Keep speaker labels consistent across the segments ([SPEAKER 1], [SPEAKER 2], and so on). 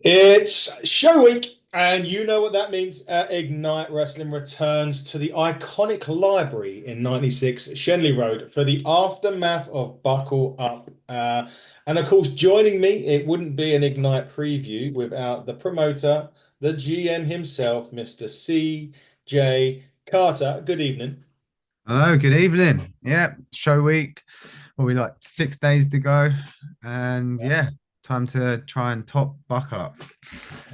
[SPEAKER 1] It's show week, and you know what that means. Ignite Wrestling returns to the iconic library in 96 Shenley Road for the aftermath of Buckle Up. And of course, joining me, it wouldn't be an Ignite preview without the promoter, the GM himself, Mr. C.J. Carter. Good evening.
[SPEAKER 2] Hello, good evening. Yeah, show week. Well, we like 6 days to go, and yeah, time to try and top Buckle Up,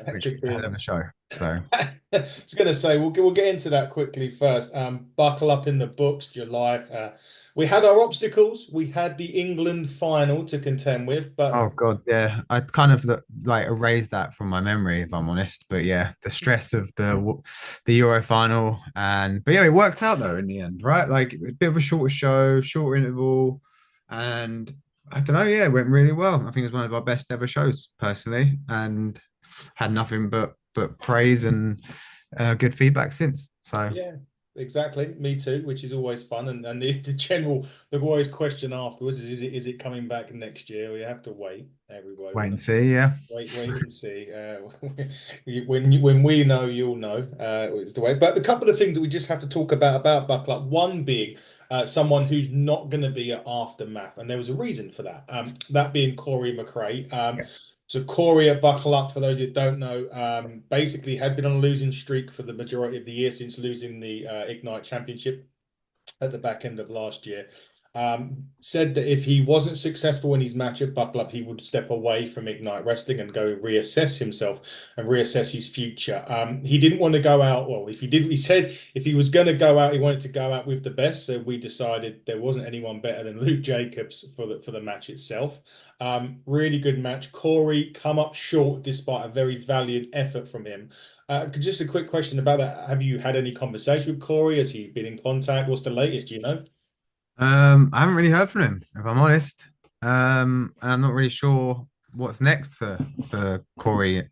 [SPEAKER 2] which
[SPEAKER 1] Good
[SPEAKER 2] was a hell
[SPEAKER 1] to
[SPEAKER 2] of a show. So,
[SPEAKER 1] I was going to say we'll get into that quickly first. Buckle up in the books, July. We had our obstacles. We had the England final to contend with, but
[SPEAKER 2] oh God, yeah, I kind of like erased that from my memory, if I'm honest. But yeah, the stress of the Euro final, and but yeah, it worked out though in the end, right? Like a bit of a shorter show, shorter interval, and I don't know, yeah, it went really well. I think it was one of our best ever shows personally, and had nothing but praise and good feedback since. So
[SPEAKER 1] yeah, exactly. Me too, which is always fun. And the always question afterwards is it coming back next year? We have to wait. Everybody
[SPEAKER 2] wait
[SPEAKER 1] will
[SPEAKER 2] and see. Yeah.
[SPEAKER 1] wait and see. When we know, you'll know. It's the way. But a couple of things that we just have to talk about Buckle Up. One being someone who's not going to be at Aftermath, and there was a reason for that. That being Corey McRae. So Corey at Buckle Up, for those that don't know, basically had been on a losing streak for the majority of the year since losing the Ignite Championship at the back end of last year. Said that if he wasn't successful in his match at Buckle Up, he would step away from Ignite Wrestling and go reassess himself and reassess his future. He didn't want to go out. Well, if he did, he said if he was going to go out, he wanted to go out with the best. So we decided there wasn't anyone better than Luke Jacobs for the match itself. Really good match. Corey come up short despite a very valiant effort from him. Just a quick question about that. Have you had any conversation with Corey? Has he been in contact? What's the latest? Do you know?
[SPEAKER 2] I haven't really heard from him, if I'm honest. And I'm not really sure what's next for Corey.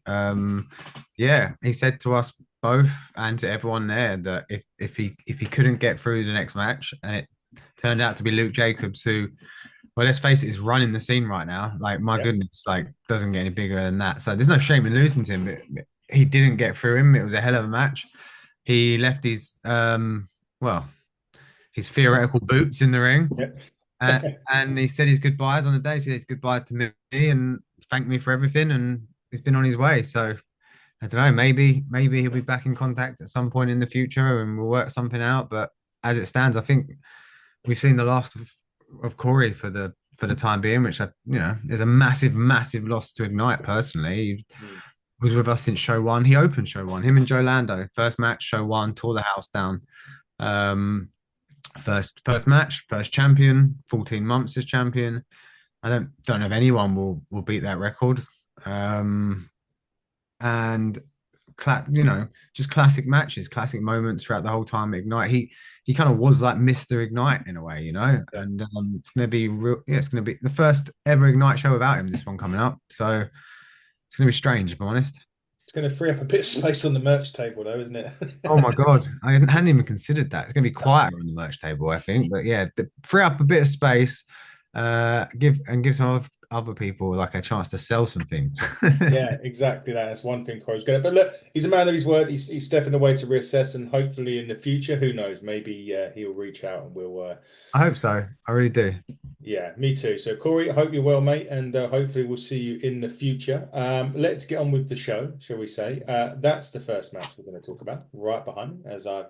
[SPEAKER 2] Yeah, he said to us both and to everyone there that if he couldn't get through the next match, and it turned out to be Luke Jacobs, who, well, let's face it, is running the scene right now. Like, my
[SPEAKER 1] Yeah.
[SPEAKER 2] goodness, like doesn't get any bigger than that. So there's no shame in losing to him. But he didn't get through him. It was a hell of a match. He left his well, his theoretical boots in the ring.
[SPEAKER 1] Yeah.
[SPEAKER 2] And he said his goodbyes on the day. He said his goodbye to me and thanked me for everything. And he's been on his way. So I don't know. Maybe he'll be back in contact at some point in the future, and we'll work something out. But as it stands, I think we've seen the last of Corey for the time being, which is a massive, massive loss to Ignite. Personally, he
[SPEAKER 1] Hmm.
[SPEAKER 2] was with us since show one. He opened show one. Him and Joe Lando, first match, show one, tore the house down. Um, first match, first champion, 14 months as champion. I don't know if anyone will beat that record. Um, and just classic matches, classic moments throughout the whole time. Ignite. He kind of was like Mr. Ignite in a way,
[SPEAKER 1] Yeah.
[SPEAKER 2] and it's gonna be real. Yeah, it's gonna be the first ever Ignite show without him. This one coming up, so it's gonna be strange, if I'm honest.
[SPEAKER 1] It's going to free up a bit of space on the merch table, though, isn't it?
[SPEAKER 2] Oh my God, I hadn't even considered that. It's gonna be quieter on the merch table, I think. But yeah, free up a bit of space, give some other people like a chance to sell some things.
[SPEAKER 1] Yeah, exactly that. That's one thing Crowe's good at. But look, he's a man of his word. He's stepping away to reassess, and hopefully in the future, who knows, maybe he'll reach out and we'll
[SPEAKER 2] I hope so. I really do.
[SPEAKER 1] yeah, me too. So, Corey, I hope you're well, mate, and hopefully we'll see you in the future. Let's get on with the show, shall we say? That's the first match we're going to talk about right behind. As I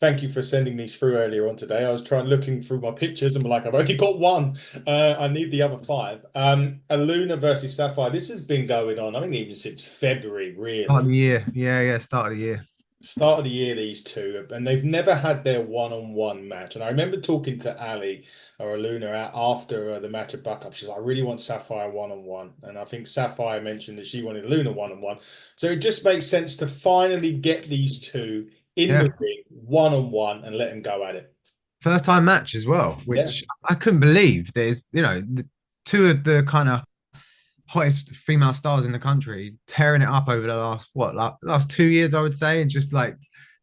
[SPEAKER 1] thank you for sending these through earlier on today. I was trying looking through my pictures and like, I've only got one. I need the other five. Aluna versus Sapphire. This has been going on, I think, even since February,
[SPEAKER 2] Start of
[SPEAKER 1] really.
[SPEAKER 2] the year. Yeah, yeah, start of the year.
[SPEAKER 1] Start of the year, these two, and they've never had their one-on-one match. And I remember talking to Ali or Luna after the match at Buck Up. She's like, I really want Sapphire one-on-one. And I think Sapphire mentioned that she wanted Luna one-on-one. So it just makes sense to finally get these two in
[SPEAKER 2] Yeah.
[SPEAKER 1] the ring one-on-one and let them go at it.
[SPEAKER 2] First time match as well,
[SPEAKER 1] Yeah.
[SPEAKER 2] which I couldn't believe. There's, the two of the kind of hottest female stars in the country tearing it up over the last 2 years, I would say, and just like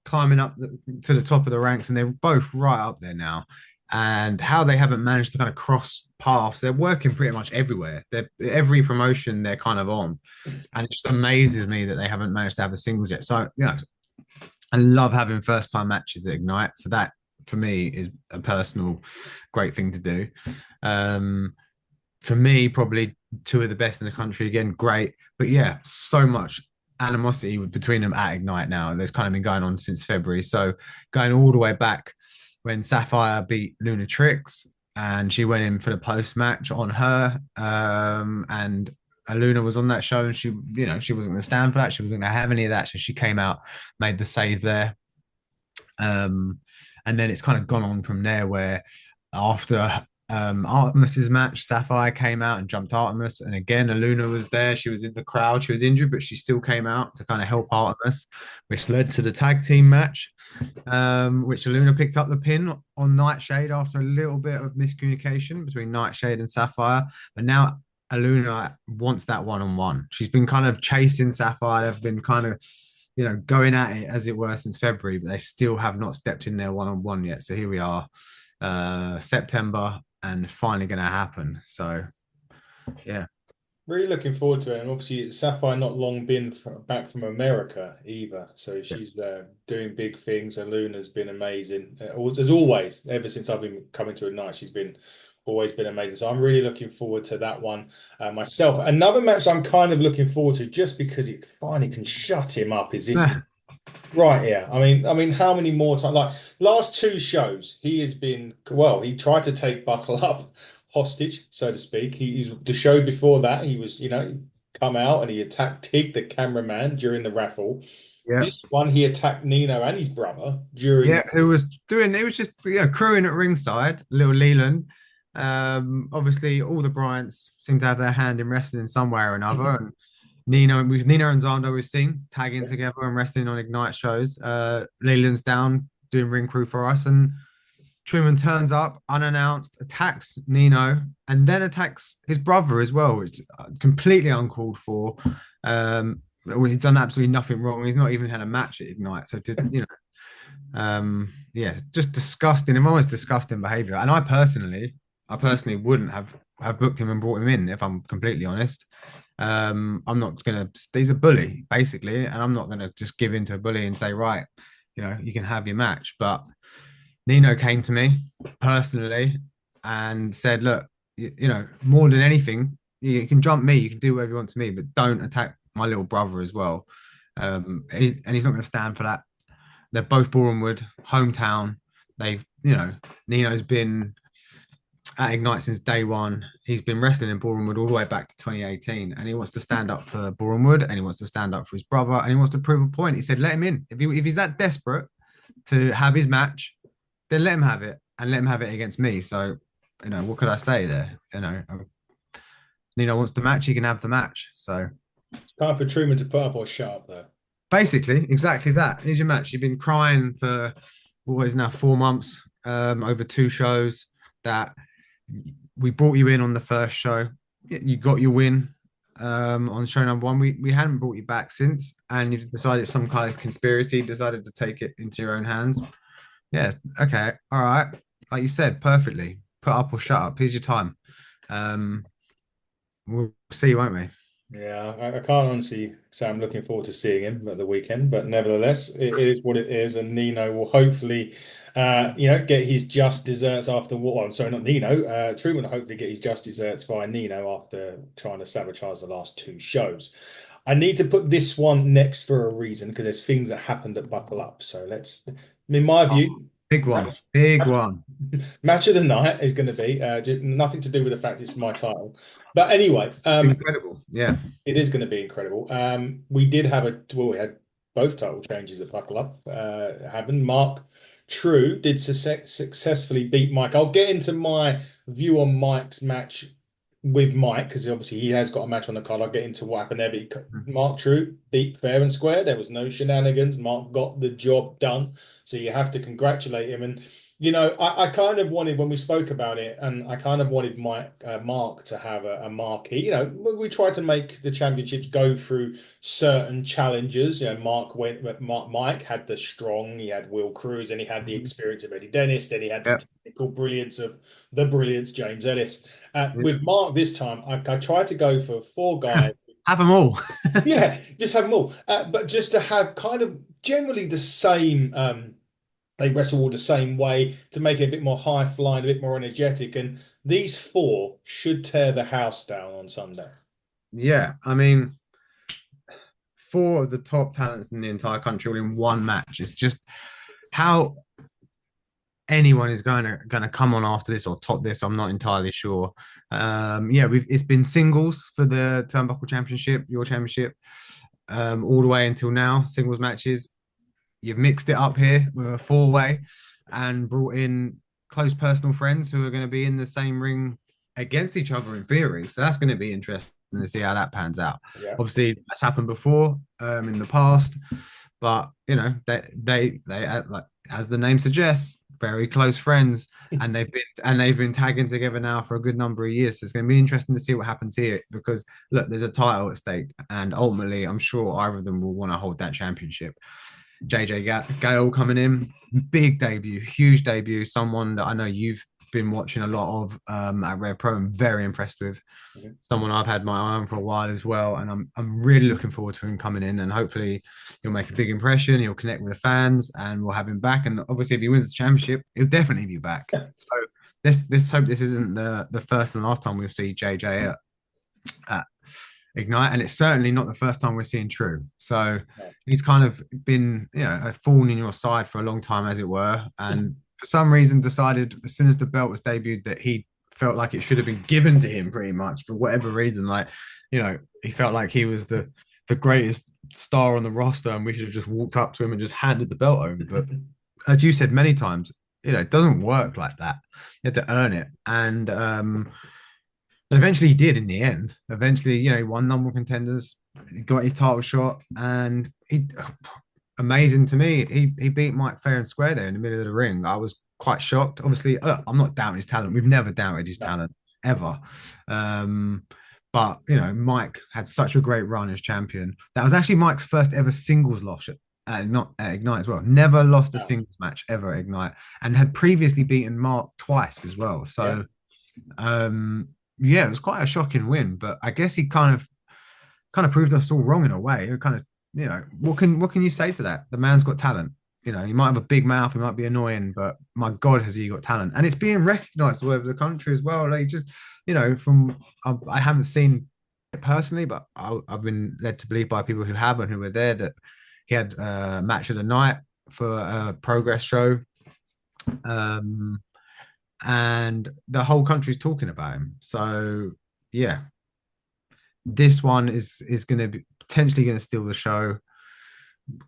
[SPEAKER 2] climbing up to the top of the ranks. And they're both right up there now. and how they haven't managed to kind of cross paths. They're working pretty much everywhere. They're every promotion they're kind of on, and it just amazes me that they haven't managed to have a singles yet. So I love having first time matches at Ignite. So that for me is a personal great thing to do. Um, for me, probably two of the best in the country again, great. But yeah, so much animosity between them at Ignite now. There's kind of been going on since February. So going all the way back when Sapphire beat Luna Tricks and she went in for the post match on her. And Luna was on that show and she wasn't going to stand for that. She wasn't going to have any of that. So she came out, made the save there. And then it's kind of gone on from there where after Artemis's match, Sapphire came out and jumped Artemis. And again, Aluna was there. She was in the crowd. She was injured, but she still came out to kind of help Artemis, which led to the tag team match, which Aluna picked up the pin on Nightshade after a little bit of miscommunication between Nightshade and Sapphire. But now Aluna wants that one-on-one. She's been kind of chasing Sapphire. They've been kind of going at it as it were since February, but they still have not stepped in their one-on-one yet. So here we are, September, and finally going to happen. So, yeah.
[SPEAKER 1] Really looking forward to it. And obviously, Sapphire not long been back from America either. So she's doing big things. And Luna's been amazing. As always, ever since I've been coming to Ignite, she's been always been amazing. So I'm really looking forward to that one myself. Another match I'm kind of looking forward to just because it finally can shut him up is this right here. I mean, how many more times? Like last two shows, he has been he tried to take Buckle Up hostage, so to speak. He the show before that, he was, come out and he attacked Tig, the cameraman, during the raffle.
[SPEAKER 2] Yeah.
[SPEAKER 1] This one, he attacked Nino and his brother during.
[SPEAKER 2] Yeah, who was doing it was just crewing at ringside, little Leland. Obviously all the Bryants seem to have their hand in wrestling in some way or another. And Nino and Zando we've seen tagging together and wrestling on Ignite shows. Leland's down doing ring crew for us, and Truman turns up unannounced, attacks Nino, and then attacks his brother as well, which is completely uncalled for. He's done absolutely nothing wrong. He's not even had a match at Ignite, so yeah, just disgusting. Almost disgusting behavior. And I personally wouldn't have booked him and brought him in if I'm completely honest. I'm not gonna. He's a bully basically, and I'm not gonna just give in to a bully and say, right, you can have your match. But Nino came to me personally and said, look, more than anything, you can jump me, you can do whatever you want to me, but don't attack my little brother as well. And he's not going to stand for that. They're both Bournemouth, hometown. They've, Nino's been at Ignite since day one. He's been wrestling in Bournemouth all the way back to 2018, and he wants to stand up for Bournemouth, and he wants to stand up for his brother, and he wants to prove a point. He said, let him in. If he's that desperate to have his match, then let him have it, and let him have it against me. So, what could I say there? Nino wants the match, he can have the match. So
[SPEAKER 1] it's time for Truman to put up or shut up, though.
[SPEAKER 2] Basically, exactly that. Here's your match. You've been crying for what is now 4 months, over 2 shows. That we brought you in on the first show. You got your win on show number 1. We hadn't brought you back since, and you've decided some kind of conspiracy, decided to take it into your own hands. Yeah, okay, all right. Like you said, perfectly. Put up or shut up. Here's your time. We'll see, won't we?
[SPEAKER 1] Yeah, I can't honestly say I'm looking forward to seeing him at the weekend, but nevertheless, it is what it is, and Nino will hopefully, get his just desserts after what? I'm sorry, not Nino. Truman will hopefully get his just desserts via Nino after trying to sabotage the last 2 shows. I need to put this one next for a reason because there's things that happened at Buckle Up. So in my view,
[SPEAKER 2] big one, big one.
[SPEAKER 1] Match of the night is going to be nothing to do with the fact it's my title, but anyway,
[SPEAKER 2] incredible. Yeah,
[SPEAKER 1] it is going to be incredible. We did have we had both title changes at Buckle Up happen. Mark True did successfully beat Mike. I'll get into my view on Mike's match with Mike because obviously he has got a match on the card. I'll get into what happened there. But Mark True beat fair and square. There was no shenanigans. Mark got the job done. So you have to congratulate him. And I kind of wanted when we spoke about it, and I kind of wanted Mark to have a marquee. We try to make the championships go through certain challenges. Mike had the strong, he had Will Cruz, and he had the
[SPEAKER 2] Mhm.
[SPEAKER 1] experience of Eddie Dennis. Then he had the
[SPEAKER 2] Yep.
[SPEAKER 1] technical brilliance of the brilliance James Ellis.
[SPEAKER 2] Yep.
[SPEAKER 1] With Mark this time, I tried to go for four guys.
[SPEAKER 2] Have them all.
[SPEAKER 1] Yeah, just have them all, but just to have kind of generally the same. They wrestle all the same way to make it a bit more high flying, a bit more energetic. And these four should tear the house down on Sunday.
[SPEAKER 2] Yeah, I mean, four of the top talents in the entire country all in one match. It's just how anyone is going to come on after this or top this. I'm not entirely sure. Yeah, it's been singles for the Turnbuckle Championship, your championship, all the way until now. Singles matches. You've mixed it up here with a four-way and brought in close personal friends who are going to be in the same ring against each other in theory. So that's going to be interesting to see how that pans out.
[SPEAKER 1] Yeah.
[SPEAKER 2] Obviously, that's happened before in the past, but like as the name suggests, very close friends, and they've been tagging together now for a good number of years. So it's going to be interesting to see what happens here because look, there's a title at stake, and ultimately, I'm sure either of them will want to hold that championship. JJ Gale coming in, big debut, huge debut. Someone that I know you've been watching a lot of at Rev Pro. I'm very impressed with.
[SPEAKER 1] Mhm.
[SPEAKER 2] Someone I've had my eye on for a while as well, and I'm really looking forward to him coming in. And hopefully, he'll make a big impression. He'll connect with the fans, and we'll have him back. And obviously, if he wins the championship, he'll definitely be back. So this hope this isn't the first and last time we'll see JJ at Ignite, and it's certainly not the first time we're seeing True. So
[SPEAKER 1] No.
[SPEAKER 2] he's kind of been, a thorn in your side for a long time, as it were, and for some reason decided as soon as the belt was debuted that he felt like it should have been given to him, pretty much for whatever reason. Like, he felt like he was the greatest star on the roster, and we should have just walked up to him and just handed the belt over. But as you said many times, it doesn't work like that. You have to earn it, and eventually he did in the end. Eventually, he won number one contenders, he got his title shot, and he amazing to me. He beat Mike fair and square there in the middle of the ring. I was quite shocked. Obviously, I'm not doubting his talent. We've never doubted his
[SPEAKER 1] No.
[SPEAKER 2] talent ever. Um, but Mike had such a great run as champion. That was actually Mike's first ever singles loss not at Ignite as well. Never lost a
[SPEAKER 1] No.
[SPEAKER 2] singles match ever at Ignite, and had previously beaten Mark twice as well.
[SPEAKER 1] Yeah.
[SPEAKER 2] So yeah, it was quite a shocking win, but I guess he kind of proved us all wrong in a way. It kind of, what can you say to that? The man's got talent. He might have a big mouth, he might be annoying, but my God, has he got talent? And it's being recognised all over the country as well. Like just, from I haven't seen it personally, but I've been led to believe by people who have and who were there that he had a match of the night for a progress show. Um, and the whole country's talking about him. So yeah, this one is going to be potentially going to steal the show.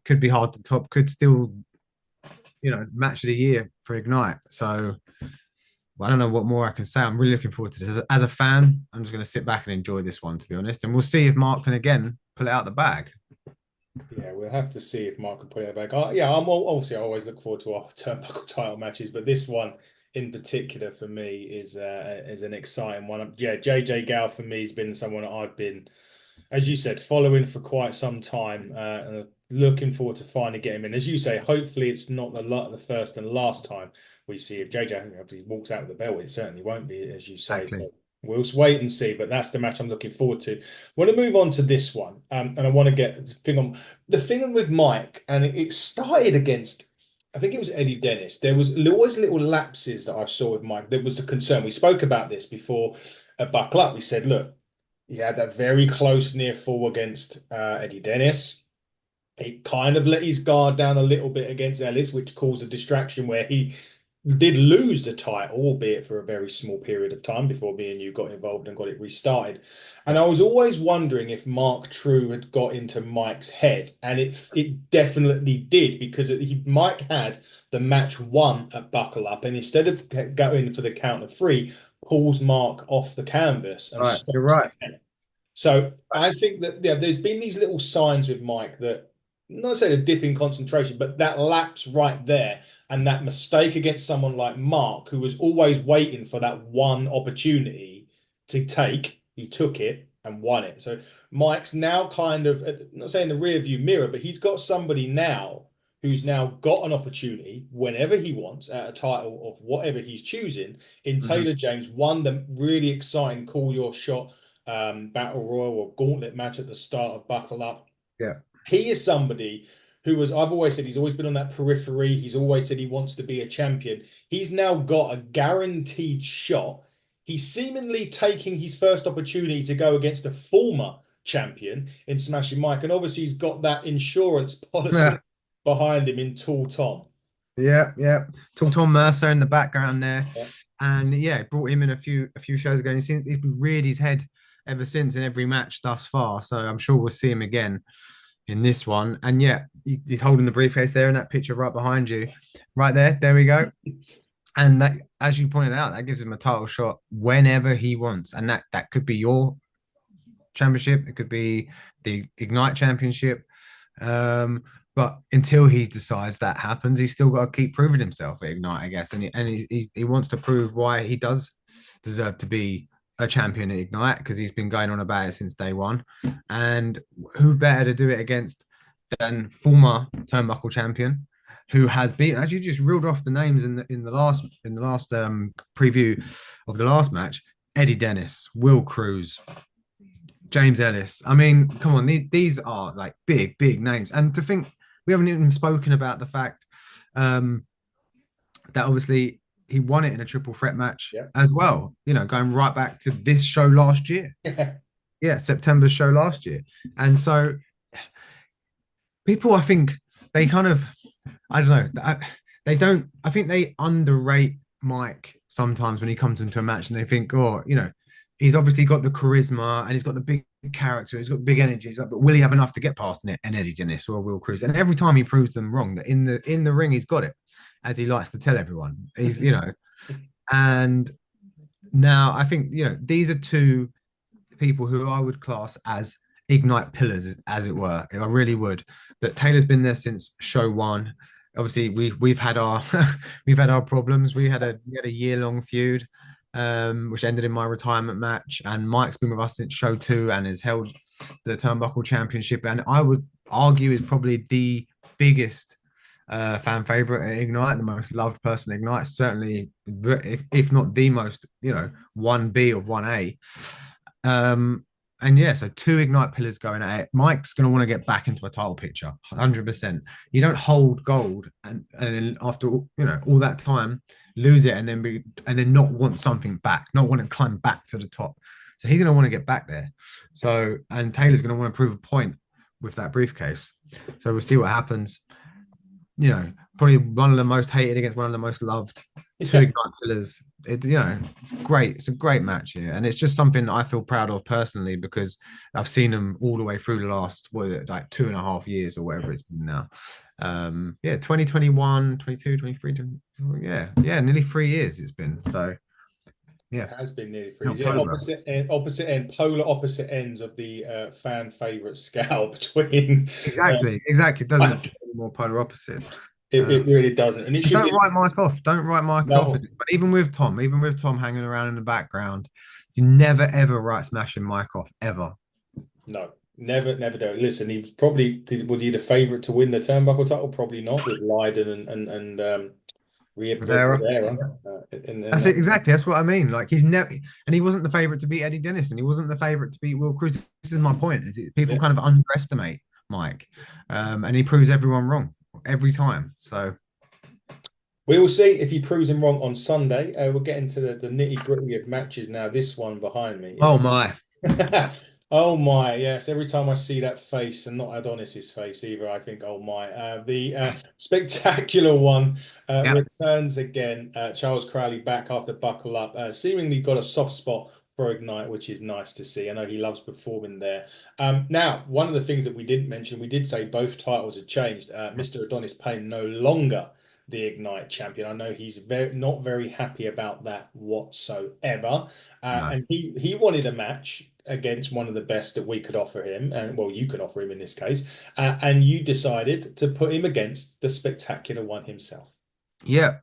[SPEAKER 2] Could be hard to top. Could still, match of the year for Ignite. So I don't know what more I can say. I'm really looking forward to this. As a fan, I'm just going to sit back and enjoy this one, to be honest. And we'll see if Mark can again pull it out the bag.
[SPEAKER 1] Yeah, we'll have to see if Mark can put it back. Yeah, obviously I always look forward to our turnbuckle title matches, but this one in particular for me is an exciting one. Yeah, JJ Gal for me has been someone that I've been, as you said, following for quite some time, and looking forward to finally getting him in. As you say, hopefully it's not the first and last time we see if JJ actually walks out with the belt. It certainly won't be, as you say.
[SPEAKER 2] Exactly.
[SPEAKER 1] So we'll wait and see. But that's the match I'm looking forward to. I want to move on to this one, and I want to get the thing with Mike, and it started against. I think it was Eddie Dennis. There was always little lapses that I saw with Mike. There was a concern. We spoke about this before at Buckle Up. We said, look, he had that very close near fall against Eddie Dennis. He kind of let his guard down a little bit against Ellis, which caused a distraction where he did lose the title, albeit for a very small period of time before me and you got involved and got it restarted. And I was always wondering if Mark True had got into Mike's head, and it definitely did because Mike had the match won at Buckle Up, and instead of going for the count of three, pulls Mark off the canvas and
[SPEAKER 2] Right, you're
[SPEAKER 1] stops
[SPEAKER 2] right.
[SPEAKER 1] again. So I think that there's been these little signs with Mike that not saying a dip in concentration, but that lapse right there and that mistake against someone like Mark, who was always waiting for that one opportunity to take, he took it and won it. So Mike's now kind of, not saying the rear view mirror, but he's got somebody now who's now got an opportunity whenever he wants at a title of whatever he's choosing in
[SPEAKER 2] Mhm.
[SPEAKER 1] Taylor James, won the really exciting Call Your Shot battle royal or gauntlet match at the start of Buckle Up.
[SPEAKER 2] Yeah.
[SPEAKER 1] He is somebody who was, I've always said, he's always been on that periphery. He's always said he wants to be a champion. He's now got a guaranteed shot. He's seemingly taking his first opportunity to go against a former champion in Smashing Mike. And obviously, he's got that insurance policy
[SPEAKER 2] Yeah.
[SPEAKER 1] behind him in Tall Tom.
[SPEAKER 2] Yeah, yeah. Talk Tom Mercer in the background there,
[SPEAKER 1] Yeah.
[SPEAKER 2] and yeah, brought him in a few shows ago. And he's reared his head ever since in every match thus far. So I'm sure we'll see him again in this one. And yeah, he's holding the briefcase there in that picture right behind you, right there. There we go. And that, as you pointed out, that gives him a title shot whenever he wants, and that could be your championship. It could be the Ignite Championship. But until he decides that happens, he's still got to keep proving himself at Ignite, I guess. And he wants to prove why he does deserve to be a champion at Ignite because he's been going on about it since day one. And who better to do it against than former Turnbuckle champion who has been, as you just reeled off the names in the last preview of the last match, Eddie Dennis, Will Cruz, James Ellis. I mean, come on, these are like big, big names. And to think we haven't even spoken about the fact um, that obviously he won it in a triple threat match
[SPEAKER 1] Yeah.
[SPEAKER 2] as well, going right back to this show last year. Yeah, September's show last year. And so people, I think they kind of, I don't know, they don't, I think they underrate Mike sometimes when he comes into a match and they think, oh, he's obviously got the charisma and he's got the big character, he's got the big energy. He's like, but will he have enough to get past an Eddie Dennis or Will Cruz? And every time he proves them wrong, that in the ring he's got it, as he likes to tell everyone. And now I think these are two people who I would class as Ignite pillars, as it were. I really would. That Taylor's been there since show one. Obviously, we've had our we've had our problems. We had a year-long feud, which ended in my retirement match. And Mike's been with us since show two and has held the Turnbuckle Championship. And I would argue is probably the biggest fan favorite at Ignite, the most loved person at Ignite. Certainly, if not the most, 1B of 1A. And yeah, so two Ignite pillars going at it. Mike's going to want to get back into a title picture, 100%. You don't hold gold and then after all that time lose it and then not want something back, not want to climb back to the top. So he's going to want to get back there. So and Taylor's going to want to prove a point with that briefcase. So we'll see what happens. Probably one of the most hated against one of the most loved. Two
[SPEAKER 1] Yeah.
[SPEAKER 2] Ignite pillars. It's great. It's a great match here, and it's just something I feel proud of personally because I've seen them all the way through the last like 2.5 years or whatever it's been now. Yeah, 2021, 22, 23, yeah, nearly 3 years it's been. So yeah,
[SPEAKER 1] It has been nearly 3 years. Yeah,
[SPEAKER 2] October.
[SPEAKER 1] opposite end, polar opposite ends of the fan favorite scale between.
[SPEAKER 2] Exactly. It doesn't get any more polar opposite.
[SPEAKER 1] It really doesn't, and it
[SPEAKER 2] And
[SPEAKER 1] should
[SPEAKER 2] don't
[SPEAKER 1] be.
[SPEAKER 2] write Mike off. Don't write Mike off.
[SPEAKER 1] No,
[SPEAKER 2] But even with Tom hanging around in the background, you never ever write Smashing Mike off ever.
[SPEAKER 1] no, never do it. Listen, he was was he the favourite to win the turnbuckle title? Probably not with Leiden and Rhea
[SPEAKER 2] Rivera.
[SPEAKER 1] Rivera. In
[SPEAKER 2] That's
[SPEAKER 1] that.
[SPEAKER 2] it, exactly. That's what I mean. Like he's never, and he wasn't the favorite to beat Eddie Dennis, and he wasn't the favorite to beat Will Cruz. This is my point. People
[SPEAKER 1] Yeah.
[SPEAKER 2] kind of underestimate Mike, and he proves everyone wrong every time. So
[SPEAKER 1] We will see if he proves him wrong on Sunday. We'll get into the nitty gritty of matches now. This one behind me.
[SPEAKER 2] oh my,
[SPEAKER 1] Oh my, yes. Every time I see that face, and not Adonis's face either, I think, oh my. The spectacular one
[SPEAKER 2] yeah,
[SPEAKER 1] returns again. Charles Crowley back after Buckle Up. Seemingly got a soft spot for Ignite, which is nice to see. I know he loves performing there. Now, one of the things that we didn't mention, we did say both titles had changed. Mr. Adonis Payne no longer the Ignite champion. I know he's not very happy about that whatsoever.
[SPEAKER 2] no,
[SPEAKER 1] And he wanted a match against one of the best that we could offer him, and well, you can offer him in this case, and you decided to put him against the spectacular one himself.
[SPEAKER 2] Yeah,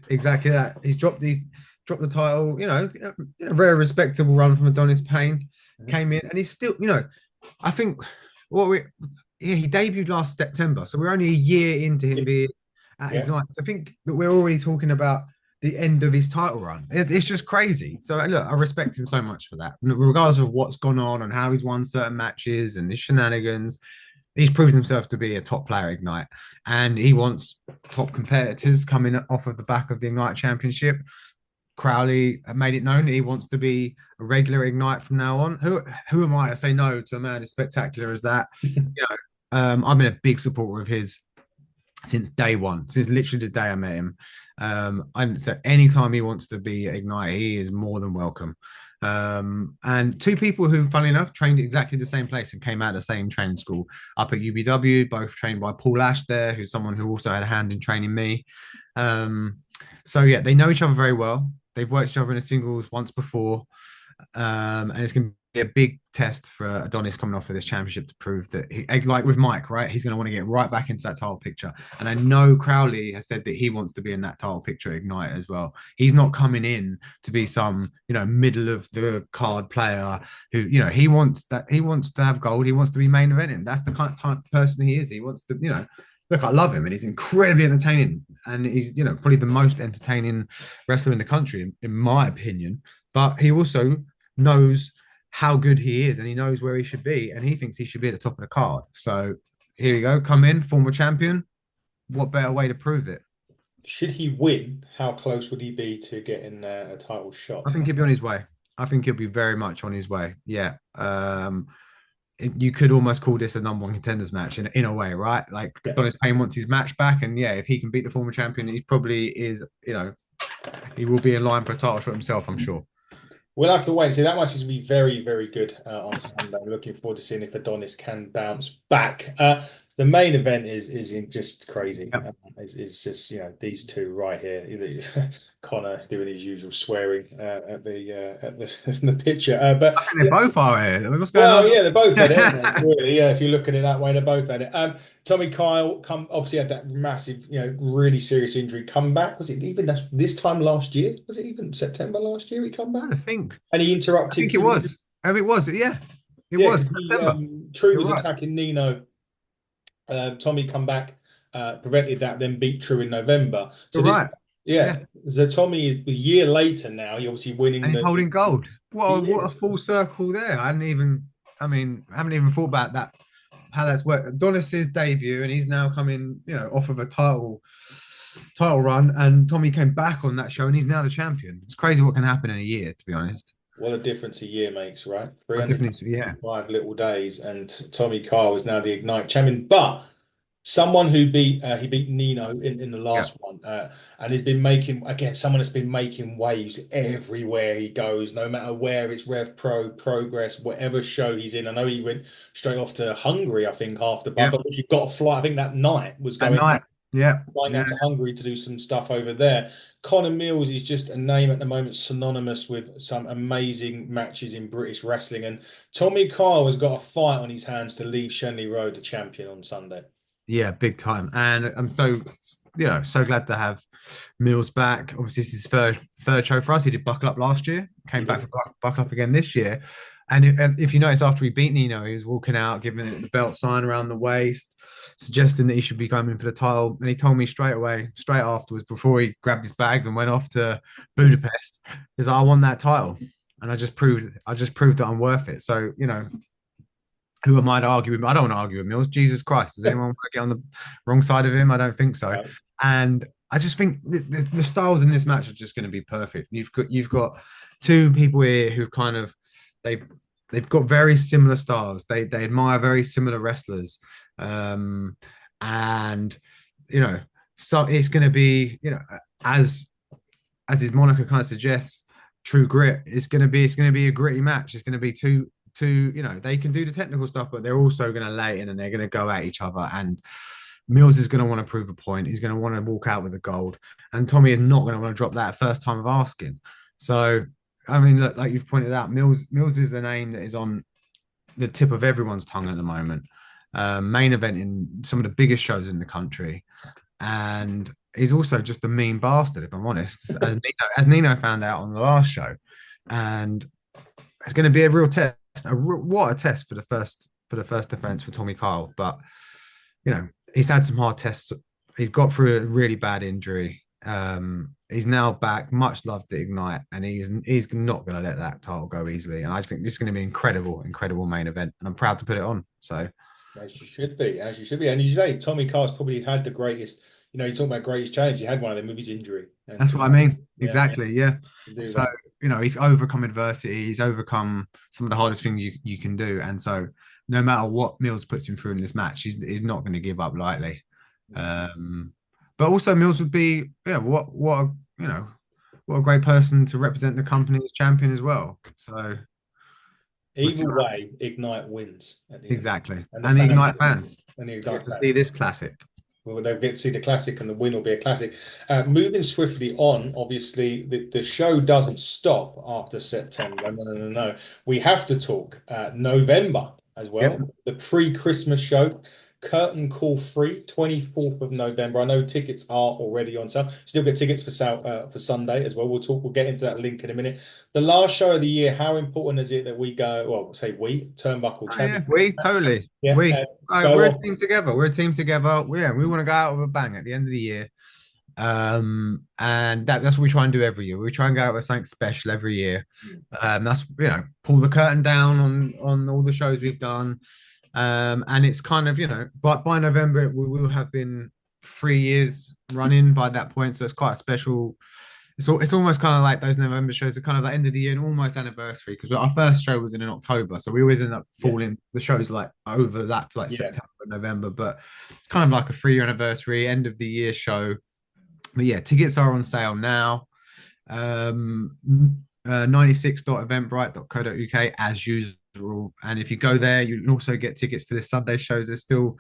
[SPEAKER 2] exactly that. He's dropped the title. A very respectable run from Adonis Payne.
[SPEAKER 1] Mhm.
[SPEAKER 2] Came in, and he's still, I think what we yeah, he debuted last September, so we're only a year into him being at
[SPEAKER 1] Yeah.
[SPEAKER 2] Ignite. So I think that we're already talking about the end of his title run. It's just crazy. So look, I respect him so much for that, regardless of what's gone on and how he's won certain matches and his shenanigans. He's proved himself to be a top player at Ignite, and he wants top competitors coming off of the back of the Ignite Championship. Crowley made it known that he wants to be a regular Ignite from now on. Who am I to say no to a man as spectacular as that? I've been a big supporter of his since day one, since literally the day I met him. And so anytime he wants to be at Ignite, he is more than welcome. And two people who, funnily enough, trained at exactly the same place and came out of the same training school up at UBW, both trained by Paul Ash there, who's someone who also had a hand in training me. So yeah, they know each other very well. They've worked each other in a singles once before. And it's going to be a big test for Adonis coming off of this championship to prove that, like with Mike, right? He's going to want to get right back into that title picture. And I know Crowley has said that he wants to be in that title picture at Ignite as well. He's not coming in to be some, middle of the card player who, he wants to have gold. He wants to be main eventing. That's the kind of type of person he is. He wants to, look, I love him and he's incredibly entertaining. And he's, probably the most entertaining wrestler in the country, in my opinion. But he also knows how good he is and he knows where he should be. And he thinks he should be at the top of the card. So here you go. Come in, former champion. What better way to prove it?
[SPEAKER 1] Should he win, how close would he be to getting a title
[SPEAKER 2] I
[SPEAKER 1] shot?
[SPEAKER 2] think he'll be on his way. I think he'll be very much on his way. Yeah. You could almost call this a number one contenders match in a way, right? Like
[SPEAKER 1] Yeah.
[SPEAKER 2] Adonis Payne wants his match back. And yeah, if he can beat the former champion, he probably is, he will be in line for a title shot himself, I'm sure.
[SPEAKER 1] We'll have to wait and see. That match is going to be very, very good on Sunday. I'm looking forward to seeing if Adonis can bounce back. The main event is just crazy.
[SPEAKER 2] Yep.
[SPEAKER 1] It's just these two right here. Connor doing his usual swearing at the picture, but
[SPEAKER 2] I think they both are here. What's going on?
[SPEAKER 1] yeah, they're both at it. Really, yeah. If you look at it that way, they're both at it. Tommy Kyle obviously had that massive, really serious injury. Come back. Was it even this time last year? Was it even September last year? He come back.
[SPEAKER 2] I think.
[SPEAKER 1] And he
[SPEAKER 2] I
[SPEAKER 1] interrupted.
[SPEAKER 2] think it was. Oh, it was. Yeah. It was September.
[SPEAKER 1] True
[SPEAKER 2] You're
[SPEAKER 1] was
[SPEAKER 2] right.
[SPEAKER 1] attacking Nino. Tommy come back, prevented that, then beat True in November. So
[SPEAKER 2] You're right.
[SPEAKER 1] yeah. So Tommy is a year later now. He obviously winning
[SPEAKER 2] And he's holding gold. What
[SPEAKER 1] He
[SPEAKER 2] a full circle there. I haven't even thought about that, how that's worked. Adonis's debut, and he's now coming, off of a title run. And Tommy came back on that show, and he's now the champion. It's crazy what can happen in a year, to be honest.
[SPEAKER 1] What a difference a year makes, right?
[SPEAKER 2] Yeah.
[SPEAKER 1] 5 little days, and Tommy Carr is now the Ignite champion. But someone who beat he beat Nino in the last one, and he's been making someone that's been making waves everywhere he goes, no matter where it's Rev Pro, Progress, whatever show he's in. I know he went straight off to Hungary, I think, after
[SPEAKER 2] Yeah.
[SPEAKER 1] Buckle, which he got a flight. I think that night was
[SPEAKER 2] That
[SPEAKER 1] going.
[SPEAKER 2] night. Yeah.
[SPEAKER 1] Flying out to Hungary to do some stuff over there. Connor Mills is just a name at the moment synonymous with some amazing matches in British wrestling. And Tommy Kyle has got a fight on his hands to leave Shenley Road the champion on Sunday.
[SPEAKER 2] Yeah, big time. And I'm so glad to have Mills back. Obviously, this is his third show for us. He did Buckle Up last year, came back for Buckle Up again this year. And if you notice, after he beat Nino, he was walking out, giving it the belt sign around the waist, suggesting that he should be coming for the title. And he told me straight afterwards, before he grabbed his bags and went off to Budapest, he's like, I want that title. And I just proved that I'm worth it. So, who am I to argue with? I don't want to argue with Mills. Jesus Christ. Does anyone want to get on the wrong side of him? I don't think so. Right. And I just think the styles in this match are just going to be perfect. You've got two people here who kind of they've got very similar styles. They admire very similar wrestlers. And so it's going to be, as his moniker kind of suggests, True Grit. It's going to be a gritty match. It's going to be two, they can do the technical stuff, but they're also going to lay in and they're going to go at each other. And Mills is going to want to prove a point. He's going to want to walk out with the gold. And Tommy is not going to want to drop that first time of asking. So I mean, look, like you've pointed out, Mills is a name that is on the tip of everyone's tongue at the moment. Main event in some of the biggest shows in the country, and he's also just a mean bastard, if I'm honest, as Nino found out on the last show. And it's going to be a real test. What a test for the first defense for Tommy Kyle. But he's had some hard tests. He's got through a really bad injury. He's now back, much loved at Ignite, and he's not going to let that title go easily. And I think this is going to be incredible main event, and I'm proud to put it on. So,
[SPEAKER 1] as you should be, as you should be, and you say Tommy Carr's probably had the greatest. You talk about greatest challenge. He had one of them with his injury. And
[SPEAKER 2] that's what I mean.
[SPEAKER 1] Yeah,
[SPEAKER 2] exactly. Yeah. So
[SPEAKER 1] that.
[SPEAKER 2] he's overcome adversity. He's overcome some of the hardest things you can do, and so no matter what Mills puts him through in this match, he's not going to give up lightly. But also Mills would be, what a great person to represent the company as champion as well. So
[SPEAKER 1] either way, Ignite wins at the end.
[SPEAKER 2] Exactly, and the Ignite fans
[SPEAKER 1] get
[SPEAKER 2] to see this classic.
[SPEAKER 1] Well, they'll get to see the classic, and the win will be a classic. Moving swiftly on, obviously, the show doesn't stop after September. No. We have to talk November as well.
[SPEAKER 2] Yep.
[SPEAKER 1] The pre-Christmas show, curtain call free, 24th of November. I know tickets are already on sale. Still get tickets for Sunday as well. We'll get into that link in a minute. The last show of the year, how important is it that we go, well, say we, Turnbuckle Champions?
[SPEAKER 2] Yeah, we totally. Yeah, we're a team together. We're a team together. We want to go out with a bang at the end of the year. And that's what we try and do every year. We try and go out with something special every year. That's pull the curtain down on all the shows we've done. And it's kind of, but by November we will have been 3 years running by that point. So it's quite a special. It's almost kind of like those November shows are kind of like end of the year and almost anniversary, because our first show was in October, so we always end up falling the shows like overlap like September, November, but it's kind of like a 3-year anniversary, end of the year show. But yeah, tickets are on sale now. 96.eventbrite.co.uk as usual, and if you go there, you can also get tickets to this Sunday shows. There's still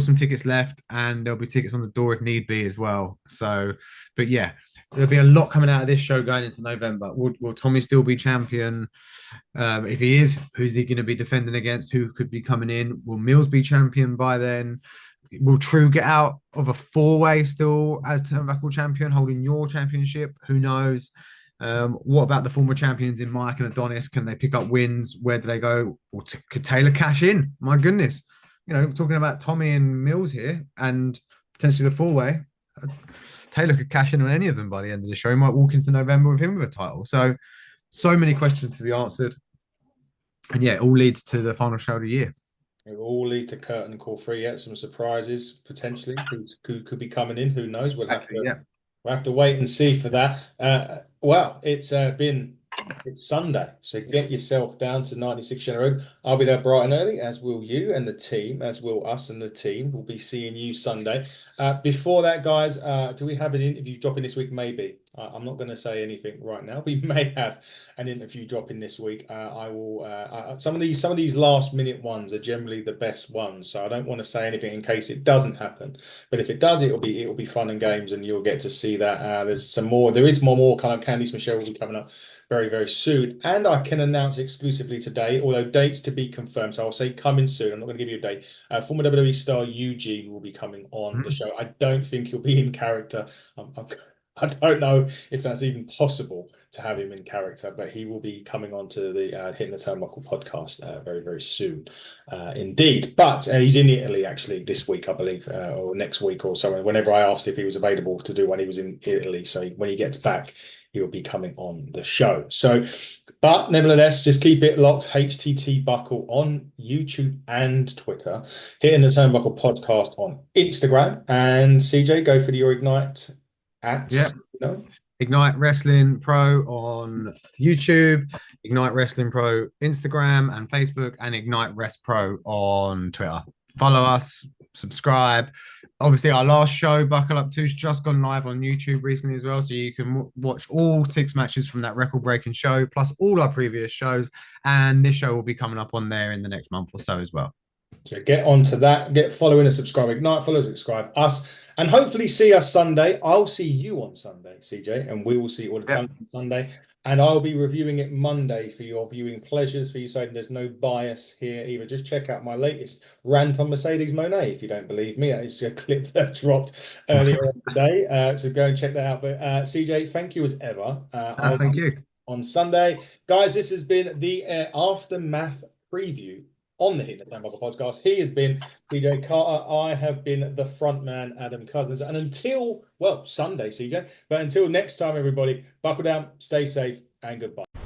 [SPEAKER 2] some tickets left, and there'll be tickets on the door if need be as well. So, but yeah, there'll be a lot coming out of this show going into November. Will Tommy still be champion? If he is, who's he going to be defending against? Who could be coming in? Will Mills be champion by then? Will True get out of a 4-way still as Turnbuckle champion, holding your championship? Who knows? What about the former champions in Mike and Adonis? Can they pick up wins? Where do they go? Or could Taylor cash in? My goodness. We're talking about Tommy and Mills here, and potentially the 4-way. Taylor could cash in on any of them by the end of the show. He might walk into November with him with a title. So many questions to be answered. And yeah, it all leads to the final show of the year.
[SPEAKER 1] It will all lead to curtain call free. Yeah, some surprises potentially. Who could be coming in? Who knows? We'll have to wait and see for that. Well, it's Sunday, so get yourself down to 96 Shenna Road. I'll be there bright and early, as will you and the team, as will us and the team. We'll be seeing you Sunday. Before that, guys, do we have an interview dropping this week? Maybe. I'm not going to say anything right now. We may have an interview dropping this week. I will. Some of these last minute ones are generally the best ones, so I don't want to say anything in case it doesn't happen. But if it does, it'll be fun and games, and you'll get to see that. There's some more. There is more kind of Candice Michelle will be coming up very, very soon. And I can announce exclusively today, although dates to be confirmed. So I'll say coming soon. I'm not going to give you a date. Former WWE star Eugene will be coming on the show. I don't think he'll be in character. I don't know if that's even possible to have him in character, but he will be coming on to the Hitting the Turnbuckle podcast very, very soon indeed. But he's in Italy actually this week, I believe, or next week or so. Whenever I asked if he was available to do one, he was in Italy. So when he gets back, he'll be coming on the show. So, but nevertheless, just keep it locked. HTT Buckle on YouTube and Twitter. Hitting the Turnbuckle podcast on Instagram. And CJ, go for your Ignite at
[SPEAKER 2] Ignite Wrestling Pro on YouTube, Ignite Wrestling Pro Instagram and Facebook, and Ignite Rest Pro on Twitter. Follow us, subscribe. Obviously, our last show, Buckle Up 2's just gone live on YouTube recently as well, so you can watch all 6 matches from that record-breaking show, plus all our previous shows, and this show will be coming up on there in the next month or so as well.
[SPEAKER 1] So get onto that, get following and subscribe Ignite, follow, subscribe us, and hopefully see us Sunday. I'll see you on Sunday, CJ, and we will see all the
[SPEAKER 2] Yep.
[SPEAKER 1] talent on Sunday. And I'll be reviewing it Monday for your viewing pleasures, for you saying there's no bias here either. Just check out my latest rant on Mercedes Moné if you don't believe me. It's a clip that dropped earlier on today. So go and check that out. But CJ, thank you as ever.
[SPEAKER 2] Thank you.
[SPEAKER 1] On Sunday. Guys, this has been the Aftermath preview on the Hit the Turnbuckle podcast. He has been CJ Carter. I have been the front man, Adam Cousins. And until, well, Sunday, CJ, but until next time, everybody, buckle down, stay safe, and goodbye.